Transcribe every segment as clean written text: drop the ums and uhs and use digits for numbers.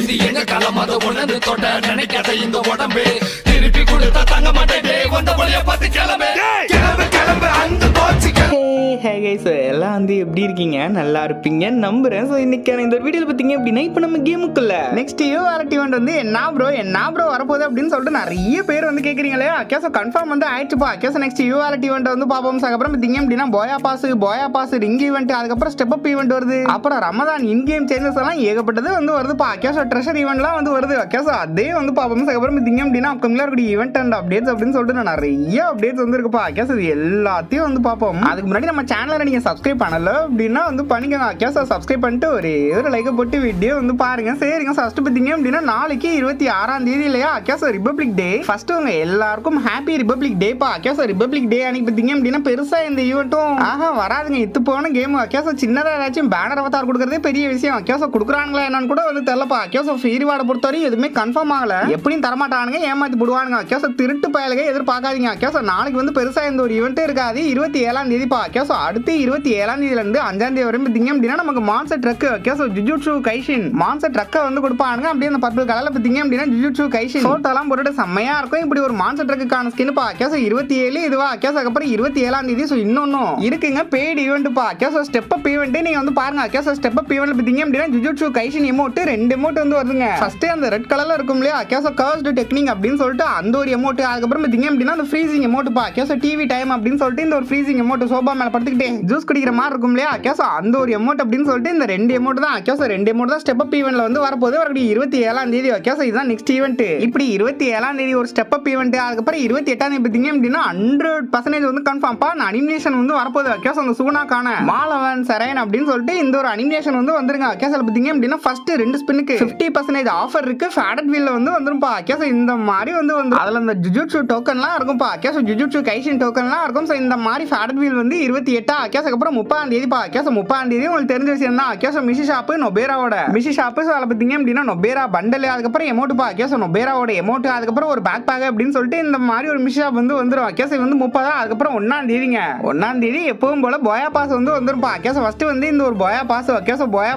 இது எங்க காலம் அதை ஒண்ணு தொட்ட நினைக்காத இந்த உடம்பு திருப்பி கொடுத்தா தங்க மாட்டேன் வந்த வழிய பார்த்து கிளம்பு கிளம்பு கிளம்பு அந்த போச்சு. ஹே கைஸ், எல்லாம் வந்து எப்படி இருக்கீங்க? நல்லா இருப்பீங்க நம்புறேன். ஸோ இன்னைக்கான இந்த வீடியோவில் பார்த்தீங்க அப்படின்னா இப்போ நம்ம கேமுக்குள்ள நெக்ஸ்ட் யூஆர்டி வந்து என்ன ப்ரோ வரப்போகுது அப்படின்னு சொல்லிட்டு நிறைய பேர் வந்து கேட்குறீங்களே. அக்கேசோ கன்ஃபார்ம் வந்து ஆயிடுச்சுப்பா. அக்கேசோ நெக்ஸ்ட் யூஆர்டி வந்து பார்ப்போம். அதுக்கப்புறம் பார்த்தீங்க அப்படின்னா போயா பாஸ் ரிங் ஈவெண்ட், அதுக்கப்புறம் ஸ்டெப் அப் ஈவெண்ட் வருது. அப்புறம் ரமதான் இன் கேம் சேஞ்சஸ் எல்லாம் ஏகப்பட்டது வந்து வருதுப்பா. அக்கேசோ ட்ரெஷர் ஈவெண்ட்லாம் வந்து வருது. அக்கேசோ அதே வந்து பார்ப்போம். அதுக்கப்புறம் பார்த்தீங்க அப்படின்னா அப்கமிங்ல இருக்கக்கூடிய ஈவெண்ட் அண்ட் அப்டேட்ஸ் அப்படின்னு சொல்லிட்டு நிறைய அப்டேட்ஸ் வந்து இருக்குப்பா. அக்கேசோ எல்லாத்தையும் வந்து பார்ப்போம். அதுக்கு முன்னாடி நம்ம சேனலை நீங்க சப்ஸ்கிரைப் பண்ணல அப்படின்னா வந்து பண்ணிக்கோங்க. அக்கேசோ சப்ஸ்கிரைப் பண்ணிட்டு ஒரு லைக் போட்டு வீடியோ வந்து பாருங்க. சரிங்க, ஃபர்ஸ்ட் பார்த்தீங்க அப்படின்னா நாளைக்கு 26ஆம் தேதி இல்லையா அக்கேசோ ரிபப்ளிக் டே. ஃபர்ஸ்ட் உங்க எல்லாருக்கும் ஹாப்பி ரிபப்ளிக் டே பா. அக்கேசோ ரிபப்ளிக் டே அன்னைக்கு பார்த்தீங்க அப்படின்னா பெருசா இந்த ஈவெண்ட்டும் வராதுங்க. இத்து போன கேம் அக்கேசோ சின்னதா ஏதாச்சும் பேனர் அவதார் கொடுக்கறதே பெரிய விஷயம். அக்கேசோ கொடுக்குறாங்களா என்னன்னு கூட வந்து தெரியலப்பா. அக்கேசோ ஃப்ரீ ரிவார்டு பொறுத்தவரை எதுவுமே கன்ஃபார்ம் ஆகல. எப்படியும் தரமாட்டானுங்க, ஏமாத்தி போடுவானுங்க. அக்கேசோ திருட்டு பயலுக எதிர்பார்க்காதீங்க. அக்கேசோ நாளைக்கு வந்து பெருசா இந்த ஒரு ஈவெண்ட் இருக்காது. 27ஆம் தேதி பா. அக்கேசோ அடுத்து 27ஆம் தேதியில இருந்து 5ஆம் தேதி வரையும் பார்த்தீங்க அப்படின்னா நமக்கு மான்ஸ்டர் ட்ரக் அக்கேசோ ஜுஜுட்சு கைஷின் மான்ஸ்டர் ட்ரக்கை வந்து கொடுப்பானுங்க. அப்படியே அந்த பர்பிள் கலர்ல பார்த்தீங்க அப்படின்னா ஜுஜுட்சு கைஷின் ஃபோட்டோலாம் போட்டு செம்மையா இருக்கும். இப்படி ஒரு மான்ஸ்டர் ட்ரக்குக்கான ஸ்கின் பா. அக்கேசோ 27 இதுவா. அக்கேசோ அப்புறம் 27ஆம் தேதி ஸோ இன்னொன்னும் இருக்குங்க பெய்டு ஈவெண்ட் பா. அக்கேசோ ஸ்டெப் அப் ஈவெண்ட் நீங்க வந்து பாருங்க. அக்கேசோ ஸ்டெப் அப் ஈவெண்ட் பார்த்தீங்க அப்படின்னா ஜுஜுட்சு கைஷின் எமோட் 2 எமோட் வந்து வருதுங்க. ஃபர்ஸ்ட் அந்த ரெட் கலர்ல இருக்கும் இல்லையா அக்கேசோ கர்ஸ்டு டெக்னிக் அப்படின்னு சொல்லிட்டு அந்த ஒரு எமோட். அதுக்கப்புறம் பார்த்தீங்க அப்படின்னா அந்த ஃப்ரீசிங் எமோட் பா. அக்கேசோ டிவி டைம் அப்படின்னு சொல்லிட்டு இந்த ஒரு ஃப்ரீசிங் எமோட் சோபா மேல படுத்துக்கிட்டே ஜூஸ் குடிக்கிற மாதிரி இருக்கும் இல்லையா அக்கேசோ அந்த ஒரு எமோட் அப்படின்னு சொல்லிட்டு இந்த 2 எமோட் தான். அக்கேசோ 2 எமோட் தான் ஸ்டெப் அப் ஈவெண்ட்ல வந்து வரப்போகுது. வரக்கூடிய 27ஆம் தேதி அக்கேசோ இதுதான் நெக்ஸ்ட் ஈவெண்ட். இப்படி 27ஆம் தேதி ஒரு ஸ்டெப் அப் ஈவெண்ட். அதுக்கப்புறம் 28ஆம் தேதி பார்த்தீங்க அப்படின்னா 100% வந்து கன்ஃபார்ம் பா அனிமேஷன் வந்து வரப்போகுது. அக்கேசோ அந்த சுகுணாக்கான மாலவன் சரேன் அப்படின்னு சொல்லிட்டு இந்த ஒரு அனிமேஷன் வந்து வந்துருங்க. அக்கேசோல பார்த்தீங்க அப்படின்னா ஃபர்ஸ்ட் 2 ஸ்பின்னுக்கு 50% ஆஃபர் இருக்கு. ஃபேடட் வீல்ல வந்து வந்துரும்பா. அக்கேசோ இந்த மாதிரி வந்து அதுல அந்த ஜுஜுட்சு டோக்கன்லாம் இருக்கும்பா. அக்கேசோ ஜுஜுட்சு கைஷின் டோக்கன்லாம் இருக்கும். ஸோ இந்த மாதிரி ஃபேடட் வீல் வந்து 28 அக்கேசோ அப்புறம் 30ஆம் தேதி பா. அக்கேசோ 30ஆம் தேதி உங்களுக்கு தெரிஞ்ச விஷயம் தான். அக்கேசோ மிஷி ஷாப்பு நொபேராவோட மிஷி ஷாப்பு. ஸோ அதில் பார்த்தீங்க அப்படின்னா நொபேரா பண்டல், அதுக்கப்புறம் எமோட் பா. அக்கேசோ நொபேராவோட எமோட், அதுக்கப்புறம் ஒரு பேக் பேக் அப்படின்னு சொல்லிட்டு இந்த மாதிரி ஒரு மிஷி ஷாப் வந்து வந்துடும். அக்கேசோ வந்து 30. அதுக்கப்புறம் 1ஆம் தேதிங்க 1ஆம் தேதி எப்பவும் போல போயா பாஸ் வந்து வந்துருப்பா. அக்கேசோ ஃபர்ஸ்ட் வந்து இந்த ஒரு போயா பாஸ் அக்கேசோ போயா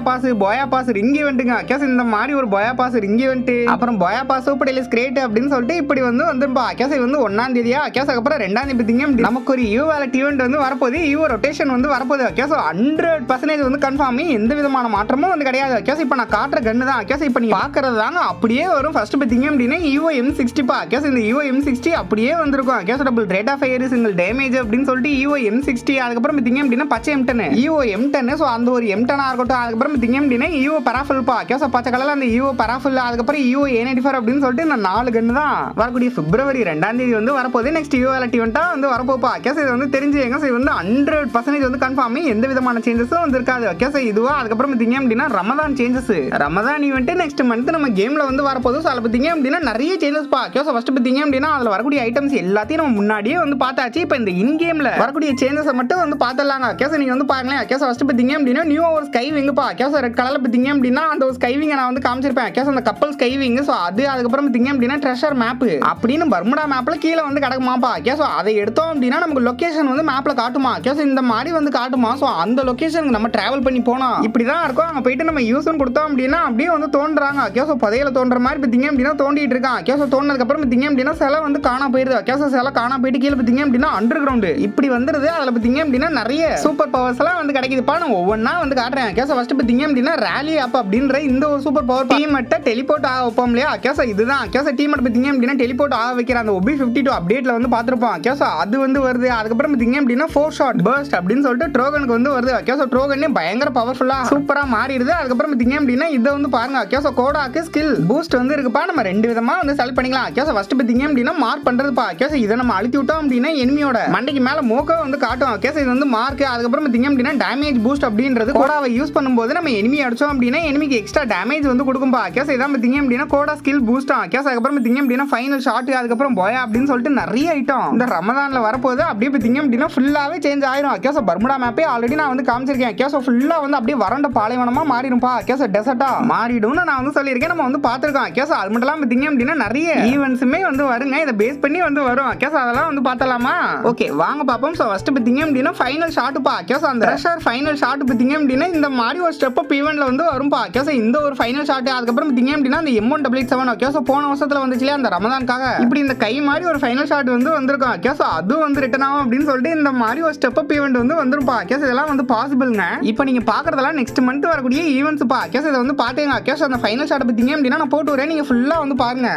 பாஸ் ரிங் ஈவெண்ட்டுங்க. அக்கேசோ இந்த மாதிரி ஒரு போயா பாஸ் ரிங் ஈவெண்ட், அப்புறம் போயா பாஸ் சூப்பர் டெலிஸ் கிரேட் அப்படின்னு சொல்லிட்டு இப்படி வந்து வந்துருப்பா. அக்கேசோ வந்து 1ஆம் தேதியா. அக்கேசோ அப்புறம் 2ஆம் தேதி பார்த்தீங்க நமக்கு ஒரு யூ வேலட் ஈவெண்ட் வந்து வரப்போகுது. யூ ரொட்டேஷன் வந்து வரப்போகுது. அக்கேசோ 100% வந்து கன்ஃபார்ம், எந்த விதமான மாற்றமும் வந்து கிடையாது. அக்கேசோ இப்போ நான் காட்டுற கன்னு தான். அக்கேசோ இப்போ நீங்க பாக்குறது தாங்க அப்படியே வரும். ஃபர்ஸ்ட் பார்த்தீங்க அப்படின்னா யூஓ M60 பா. அக்கேசோ இந்த யூஓ M60 அப்படியே வந்திருக்கும். அக்கேசோ double rate of fire single damage அப்படின்னு சொல்லிட்டு யூஓ M60. அதுக்கப்புறம் பார்த்தீங்க அப்படின்னா பச்சை M10 யூஓ M10. ஸோ அந்த ஒரு M10 இருக்கட்டும். அதுக்கப்புறம் பார்த்தீங்க அப்படின்னா யூஓ பராஃபில் பா. அக்கேசோ பச்சை கலர்ல அந்த யூஓ பராஃபில், அதுக்கப்புறம் யூஓ A94 அப்படின்னு சொல்லிட்டு இந்த 4 கன்னு தான் வரக்கூடிய பிப்ரவரி 2ஆம் தேதி வந்து வரப்போகுது. நெக்ஸ்ட் யூ வேலட் ஈவெண்டா வந்து வரப்போப்பா. அக்கேசோ இது வந்து தெரிஞ்சுங்க. ஸோ இது வந்து 100% வந்து கன்ஃபார்ம், எந்த விதமான சேஞ்சஸும் வந்து இருக்காது. அக்கேசோ இதுவா. அதுக்கப்புறம் பார்த்தீங்க அப்படின்னா Ramadan changes, Ramadan event next month நம்ம கேம்ல வந்து வரப்போகுது. ஸோ அதில் பார்த்தீங்க அப்படின்னா நிறைய சேஞ்சஸ் பா. அக்கேசோ ஃபர்ஸ்ட் பார்த்தீங்க அப்படின்னா அதில் வரக்கூடிய ஐட்டம்ஸ் எல்லாத்தையும் நம்ம முன்னாடியே வந்து பார்த்தாச்சு. இப்போ இந்த இன் கேம்ல வரக்கூடிய சேஞ்சஸ் மட்டும் வந்து பார்த்துடலாங்க. அக்கேசோ நீங்க வந்து பாருங்களேன். அக்கேசோ ஃபர்ஸ்ட் பார்த்தீங்க அப்படின்னா நியூ ஒரு ஸ்கை விங் பா. அக்கேசோ ரெட் கலர்ல பார்த்தீங்க அப்படின்னா அந்த ஒரு ஸ்கை விங் நான் வந்து காமிச்சிருப்பேன். அக்கேசோ அந்த கப்பல் ஸ்கை விங். ஸோ அது அதுக்கப்புறம் பார்த்தீங்க அப்படின்னா ட்ரெஷர் மேப் அப்படின்னு பர்முடா மேப்ல கீழே வந்து கிடக்குமாப்பா. அக்கேசோ அதை எடுத்தோம் அப்படின்னா நமக்கு லொகேஷன் வந்து மேப்ல காட்டுமா. அக்கேசோ இந்த மாதிரி வந்து காட்டுமா. ஸோ அந்த லொகேஷனுக்கு நம்ம டிராவல் பண்ணி போனோம் இப்படிதான் இருக்கும். அங்கே போயிட்டு நம்ம யூஸ் கொடுத்தோம் அப்படின்னா அப்படியே வந்து தோன்றாங்க. அக்கேசோ புதையில தோன்ற மாதிரி பார்த்தீங்க அப்படின்னா தோண்டிட்டு இருக்கான். அக்கேசோ தோண்டினதுக்கு அப்புறம் பார்த்தீங்க அப்படின்னா சில வந்து காணா போயிருது. அக்கேசோ சில காணா போயிட்டு கீழே பார்த்தீங்க அப்படின்னா அண்டர் கிரவுண்ட் இப்படி வந்துருது. அதில் பார்த்தீங்க அப்படின்னா நிறைய சூப்பர் பவர்ஸ் எல்லாம் வந்து கிடைக்குதுப்பா. நான் ஒவ்வொன்றா வந்து காட்டுறேன். அக்கேசோ ஃபர்ஸ்ட் பார்த்தீங்க அப்படின்னா ரேலி அப் அப்படின்ற இந்த ஒரு சூப்பர் பவர் டீமட்ட டெலிபோர்ட் ஆக வைப்போம் இல்லையா. அக்கேசோ இதுதான். அக்கேசோ டீமட் பார்த்தீங்க அப்படின்னா டெலிபோர்ட் ஆக வைக்கிற அந்த OB 52 அப்டேட்ல வந்து பார்த்துருப்போம். அக்கேசோ அது வந்து வருது. அதுக்கப்புறம் பார்த்தீங்க அப்படின்னா 4 ஷாட் பர்ஸ்ட் அப்படின்னு சொல்லிட்டு ட்ரோகனுக்கு வந்து வருது. அக்கேசோ ட்ரோகனே பயங்கர பவர்ஃபுல்லா சூப்பரா மாறிடுது. அதுக்கப்புறம் பார்த்தீங்க அப்படின்னா இதை வந்து பாருங்க. அக்கேசோ கோடாக்கு ஸ்கில் பூஸ்ட் வந்து இருக்குப்பா. நம்ம 2 விதமா வந்து செலக்ட் பண்ணிக்கலாம். அக்கேசோ ஃபர்ஸ்ட் பார்த்தீங்க அப்படின்னா மார்க் பண்றதுப்பா. அக்கேசோ இதை நம்ம அழுத்தி விட்டோம் அப்படின்னா எனிமியோட மண்டைக்கு மேல மோக்கோ வந்து காட்டும். அக்கேசோ இது வந்து மார்க். அதுக்கப்புறம் பார்த்தீங்க அப்படின்னா டேமேஜ் பூஸ்ட் அப்படின்றது கோடாவை யூஸ் பண்ணும்போது நம்ம எனிமி அடிச்சோம் அப்படின்னா எனிமிக்கு எக்ஸ்ட்ரா டேமேஜ் வந்து கொடுக்கும்பா. அக்கேசோ இதான் பார்த்தீங்க அப்படின்னா கோடா ஸ்கில் பூஸ்ட். அக்கேசோ அதுக்கப்புறம் பார்த்தீங்க அப்படின்னா ஃபைனல் ஷாட், அதுக்கப்புறம் போயா அப்படின்னு சொல்லிட்டு நிறைய ஐட்டம் இந்த ரமதான்ல வரப்போகுது. அப்படியே பார்த்தீங்க அப்படின்னா ஃபுல்லாவே சேஞ்ச் ஆயிரும். அக்கேசோ பர்முடா மேப்பே ஆல்ரெடி நான் வந்து காமிச்சிருக்கேன். கேஸ் ஃபுல்லா வந்து அப்படியே வறண்ட பாலைவனமா மாறிடும்பா. கேஸ் டெசர்ட்டா மாறிடும்னு நான் வந்து சொல்லியிருக்கேன். நம்ம வந்து பார்த்துருக்கோம். கேஸ் அது மட்டும் இல்லாம பார்த்தீங்க அப்படின்னா நிறைய ஈவெண்ட்ஸுமே வந்து வருங்க. இதை பேஸ் பண்ணி வந்து வரும். கேஸ் அதெல்லாம் வந்து பார்த்தலாமா? ஓகே வாங்க பார்ப்போம். ஸோ ஃபர்ஸ்ட் பார்த்தீங்க அப்படின்னா ஃபைனல் ஷாட்டுப்பா. கேஸ் அந்த ரஷர் ஃபைனல் ஷாட் பார்த்தீங்க அப்படின்னா இந்த மாதிரி ஒரு ஸ்டெப் அப் ஈவெண்ட்ல வந்து வரும்பா. கேஸ் இந்த ஒரு ஃபைனல் ஷாட் அதுக்கப்புறம் பார்த்தீங்க அப்படின்னா அந்த M188 கேஸ் போன வருஷத்துல வந்துச்சுல அந்த ரமதானுக்காக இப்படி இந்த கை மாதிரி ஒரு ஃபைனல் ஷாட் வந்து வந்திருக்கும். கேஸ் அதுவும் வந்து ரிட்டர்ன் ஆகும் அப்படின்னு சொல்லிட்டு இந்த மாதிரி ஒரு ஸ்டெப் அப் ஈவெண்ட் வந்து வந்துருப்பா. கேஸ் இதெல்லாம் வந்து பாசிபிள்ங்க. இப்போ நீங்க பாக்குறதெல்லாம் நெக்ஸ்ட் மந்த் வரக்கூடிய ஈவெண்ட்ஸ்ப்பா. கேஸ் இதை வந்து பாத்தீங்க. கேஸ் அந்த ஃபைனல் ஷாட் பார்த்தீங்க அப்படின்னா நான் போட்டு வரேன். நீங்க ஃபுல்லா வந்து பாருங்க.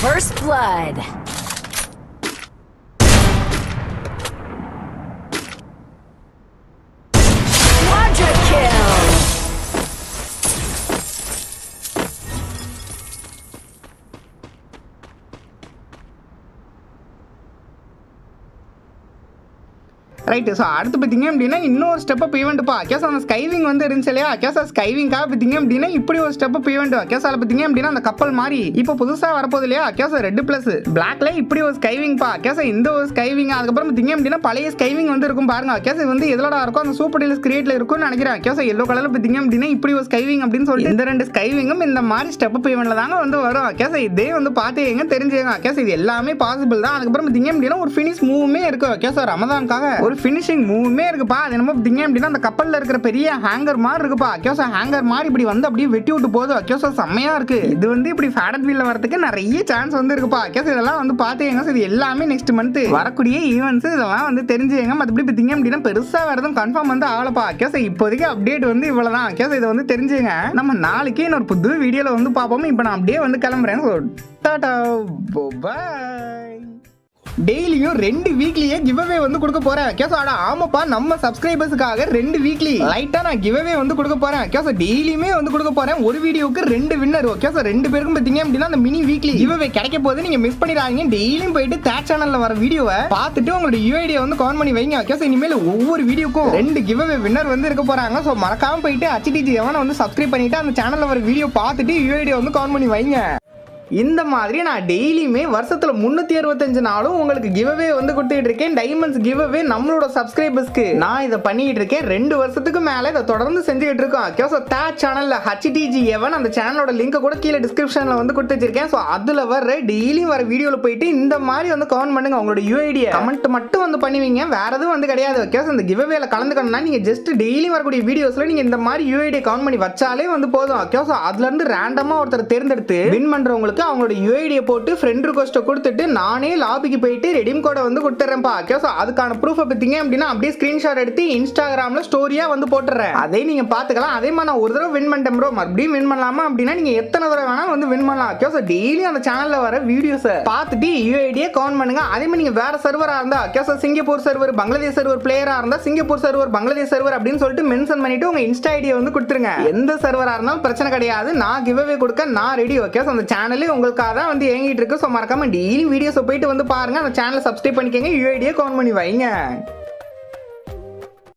First blood. Quadra kill. Right. So அடுத்து பார்த்தீங்க அப்படின்னா இன்னொரு ஸ்டெப் அப் ஈவெண்ட்ப்பா. கேஸ் அந்த ஸ்கைவிங் வந்து இருந்துச்சு இல்லையா? கேஸ் ஸ்கைவிங்காக பார்த்தீங்க அப்படின்னா இப்படி ஒரு ஸ்டெப் அப் ஈவெண்ட். கேஸ் அதில் பார்த்தீங்க அப்படின்னா அந்த கப்பல் மாதிரி இப்போ புதுசாக வரப்போகுது இல்லையா? கேஸ் ரெட் பிளஸ் பிளாக்ல இப்படி ஒரு ஸ்கைவிங்ப்பா. கேஸ் இந்த ஒரு ஸ்கைவிங் அதுக்கப்புறம் பார்த்தீங்க அப்படின்னா பழைய ஸ்கைவிங் வந்து இருக்கும் பாருங்க. கேஸ் வந்து எதோட இருக்கும் அந்த சூப்பர் டீலர்ஸ் கிரியேட்ல இருக்கும்னு நினைக்கிறேன். கேஸ் எல்லோ கலர்ல பார்த்தீங்க அப்படின்னா இப்படி ஒரு ஸ்கைவிங் அப்படின்னு சொல்லிட்டு இந்த ரெண்டு ஸ்கைவிங்கும் இந்த மாதிரி ஸ்டெப் அப் ஈவெண்ட்ல தாங்க வந்து வரும். கேஸ் இதே வந்து பார்த்துங்க தெரிஞ்சுங்க. கேஸ் இது எல்லாமே பாசிபிள் தான். அதுக்கப்புறம் பார்த்தீங்க அப்படின்னா ஒரு ஃபினிஷ் மூவ்மே இருக்கு. கேஸ் ரமதானுக்காக ஒரு ஃபினிஷிங் மூவ்மே இருக்குப்பா. அது என்னமோ பார்த்தீங்க அப்படின்னா அந்த கப்பல்ல இருக்கிற பெரிய ஹேங்கர் மாதிரி இருக்குப்பா. கேஸ் ஹேங்கர் மாதிரி இப்படி வந்து அப்படியே வெட்டி விட்டு போகுது. கேஸ் செம்மையா இருக்கு. இது வந்து இப்படி ஃபேடட் வீல்ல வரதுக்கு நிறைய சான்ஸ் வந்து இருக்குப்பா. கேஸ் இதெல்லாம் வந்து பாத்துங்க. இது எல்லாமே நெக்ஸ்ட் மந்த் வரக்கூடிய ஈவெண்ட்ஸ். இதெல்லாம் வந்து தெரிஞ்சுங்க. மற்றபடி பார்த்தீங்க அப்படின்னா பெருசா வரதும் கன்ஃபார்ம் வந்து ஆகலப்பா. கேஸ் இப்போதைக்கு அப்டேட் வந்து இவ்வளவுதான். கேஸ் இதை வந்து தெரிஞ்சுங்க. நம்ம நாளைக்கு இன்னொரு புது வீடியோல வந்து பார்ப்போம். இப்போ நான் அப்படியே வந்து கிளம்புறேன். டாடா பாய். டெய்லியும் 2 வீக்லியே கிவ்அவே வந்து கொடுக்க போறேன். கேஸ் ஆமாப்பா நம்ம சப்ஸ்கிரைபர்ஸ்க்காக 2 வீக்லி லைட்டா நான் கிவ்அவே வந்து கொடுக்க போறேன். கேஸ் டெய்லியுமே வந்து கொடுக்க போறேன். ஒரு வீடியோக்கு 2 வின்னர். கேஸ் 2 பேருக்கும் பாத்தீங்க அப்படின்னா அந்த மினி வீக்லி கிவ்அவே கிடைக்க போது நீங்க மிஸ் பண்ணிடாதீங்க. டெய்லியும் போயிட்டு தேட் சேனல்ல வர வீடியோவை பார்த்துட்டு உங்களோட யூஐடியை வந்து கவுண்ட் பண்ணி வைங்க. கேஸ் இனிமேல் ஒவ்வொரு வீடியோக்கும் 2 கிவ்அவே வின்னர் வந்து இருக்க போறாங்க. ஸோ மறக்காம போயிட்டு HTG எவனை வந்து சப்ஸ்கிரைப் பண்ணிட்டு அந்த சேனல்ல வர வீடியோ பார்த்துட்டு யூஐடியை வந்து கவுண்ட் பண்ணி வைங்க. இந்த மாதிரி நான் டெய்லியுமே வருஷத்துல 365 நாளும் உங்களுக்கு கிவ்அவே வந்து கொடுத்துட்டு இருக்கேன். டைமண்ட்ஸ் கிவ்அவே நம்மளோட சப்ஸ்கிரைபர்ஸ்க்கு நான் இதை பண்ணிட்டு இருக்கேன். 2 வருஷத்துக்கு மேல இதை தொடர்ந்து செஞ்சுக்கிட்டு இருக்கோம். கேஸ் தேட் சேனல்ல HTG எவன் அந்த சேனலோட லிங்க் கூட கீழே டிஸ்கிரிப்ஷன்ல வந்து கொடுத்து வச்சிருக்கேன். ஸோ அதுல வர டெய்லியும் வர வீடியோல போயிட்டு இந்த மாதிரி வந்து கவுண்ட் பண்ணுங்க. உங்களோட யூஐடியை கமெண்ட் மட்டும் வந்து பண்ணுவீங்க. வேற எதுவும் வந்து கிடையாது. கேஸ் இந்த கிவ்அவேல கலந்துக்கணும்னா நீங்க ஜஸ்ட் டெய்லி வரக்கூடிய வீடியோஸ்ல நீங்க இந்த மாதிரி யூஐடியை கவுண்ட் பண்ணி வச்சாலே வந்து போதும். கேஸ் அதுல இருந்து ரேண்டமா ஒருத்தர் தேர்ந்தெடுத்து வின் பண்றவங்களுக்கு அவங்களோட யூஐடியை போட்டு ஃப்ரெண்ட் ரிக்வெஸ்ட் கொடுத்துட்டு நானே லாபிக்கு போயிட்டு ரெடீம் கோடை வந்து கொடுத்துறேன்ப்பா. கேஸ் அதுக்கான ப்ரூஃப் பார்த்தீங்க அப்படின்னா அப்படியே ஸ்கிரீன்ஷாட் எடுத்து இன்ஸ்டாகிராம்ல ஸ்டோரியா வந்து போட்டுறேன். அதே நீங்க பாத்துக்கலாம். அதே மாதிரி நான் ஒரு தடவை வின் பண்ணிட்டேன் ப்ரோ, மறுபடியும் வின் பண்ணலாமா அப்படின்னா நீங்க எத்தனை தடவை வேணா வந்து வின் பண்ணலாம். கேஸ் டெய்லி அந்த சேனல்ல வர வீடியோஸ் பார்த்துட்டு யூஐடியை கவுண்ட் பண்ணுங்க. அதே மாதிரி நீங்க வேற சர்வரா இருந்தா case Singapore server Bangladesh server பிளேயரா இருந்தா சிங்கப்பூர் சர்வர் பங்களாதேஷ் சர்வர் அப்படின்னு சொல்லிட்டு மென்ஷன் பண்ணிட்டு உங்க இன்ஸ்டா ஐடியை வந்து கொடுத்துருங்க. எந்த சர்வரா இருந்தாலும் பிரச்சனை கிடையாது. நான் கிவ்அவே கொடுக்க நான் ரெடி. ஓகே அந்த சேனலே உங்களுக்கு தான் வந்து ஏங்கிட்டு இருக்கு. ஸோ மறக்காம டெய்லி வீடியோஸை போயிட்டு வந்து பாருங்க. அந்த சேனலை சப்ஸ்கிரைப் பண்ணிக்கங்க. யூஐடியை கவுண்ட் பண்ணி வைங்க.